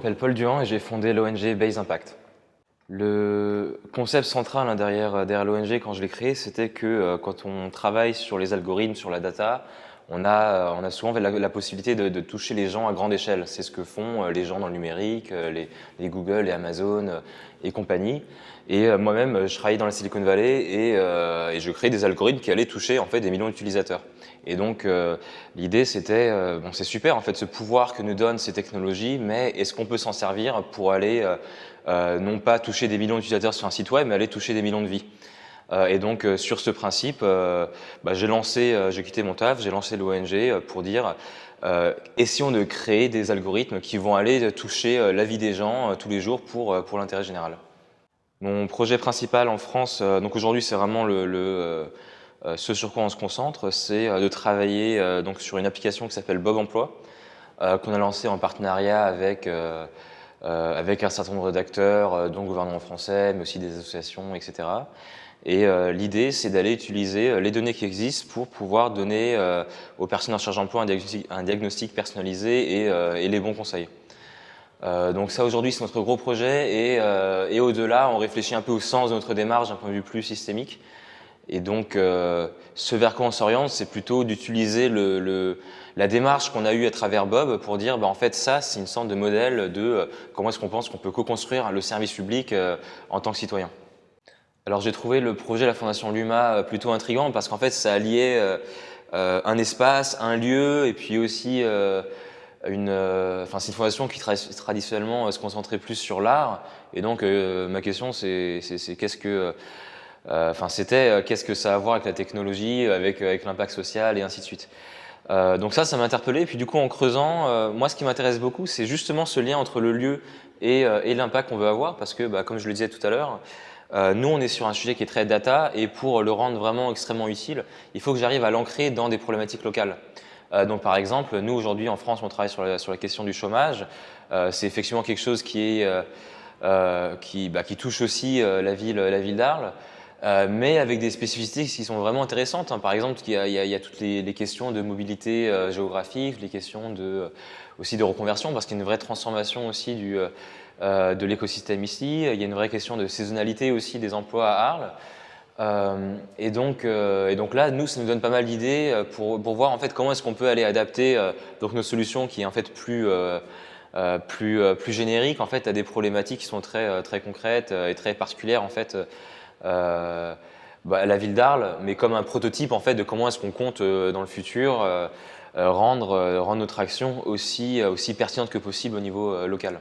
m'appelle Paul Duhan et j'ai fondé l'ONG Base Impact. Le concept central derrière l'ONG quand je l'ai créé, c'était que quand on travaille sur les algorithmes, sur la data, on a souvent la possibilité de toucher les gens à grande échelle. C'est ce que font les gens dans le numérique, les Google, les Amazon et compagnie. Et moi-même, je travaillais dans la Silicon Valley et je créais des algorithmes qui allaient toucher en fait des millions d'utilisateurs. Et donc l'idée c'était, bon c'est super en fait ce pouvoir que nous donnent ces technologies, mais est-ce qu'on peut s'en servir pour aller non pas toucher des millions d'utilisateurs sur un site web, mais aller toucher des millions de vies. Et donc sur ce principe, j'ai quitté mon taf, j'ai lancé l'ONG pour dire essayons de créer des algorithmes qui vont aller toucher la vie des gens tous les jours pour l'intérêt général. Mon projet principal en France, donc aujourd'hui c'est vraiment ce sur quoi on se concentre, c'est de travailler donc sur une application qui s'appelle Bob Emploi, qu'on a lancée en partenariat avec un certain nombre d'acteurs, dont le gouvernement français, mais aussi des associations, etc. Et l'idée, c'est d'aller utiliser les données qui existent pour pouvoir donner aux personnes en recherche d'emploi un diagnostic personnalisé et les bons conseils. Donc ça, aujourd'hui, c'est notre gros projet et au-delà, on réfléchit un peu au sens de notre démarche d'un point de vue plus systémique. Et donc, ce vers quoi on s'oriente, c'est plutôt d'utiliser la démarche qu'on a eue à travers Bob pour dire, en fait, ça, c'est une sorte de modèle de comment est-ce qu'on pense qu'on peut co-construire le service public en tant que citoyen. Alors, j'ai trouvé le projet de la Fondation Luma plutôt intriguant parce qu'en fait, ça alliait un espace, un lieu et puis aussi c'est une fondation qui traditionnellement se concentrait plus sur l'art. Et donc, ma question, c'est qu'est-ce que qu'est-ce que ça a à voir avec la technologie, avec l'impact social et ainsi de suite. Donc ça m'a interpellé. Et puis du coup, en creusant, moi, ce qui m'intéresse beaucoup, c'est justement ce lien entre le lieu et l'impact qu'on veut avoir, parce que, comme je le disais tout à l'heure, nous, on est sur un sujet qui est très data, et pour le rendre vraiment extrêmement utile, il faut que j'arrive à l'ancrer dans des problématiques locales. Donc par exemple, nous aujourd'hui en France, on travaille sur la question du chômage. C'est effectivement quelque chose qui touche aussi la ville d'Arles. Mais avec des spécificités qui sont vraiment intéressantes. Par exemple, il y a toutes les questions de mobilité géographique, les questions aussi de reconversion, parce qu'il y a une vraie transformation aussi de l'écosystème ici. Il y a une vraie question de saisonnalité aussi des emplois à Arles. Et donc là, nous, ça nous donne pas mal d'idées pour voir en fait comment est-ce qu'on peut aller adapter donc nos solutions qui est en fait plus génériques en fait à des problématiques qui sont très concrètes et très particulières en fait. La ville d'Arles, mais comme un prototype en fait de comment est-ce qu'on compte dans le futur rendre notre action aussi pertinente que possible au niveau local.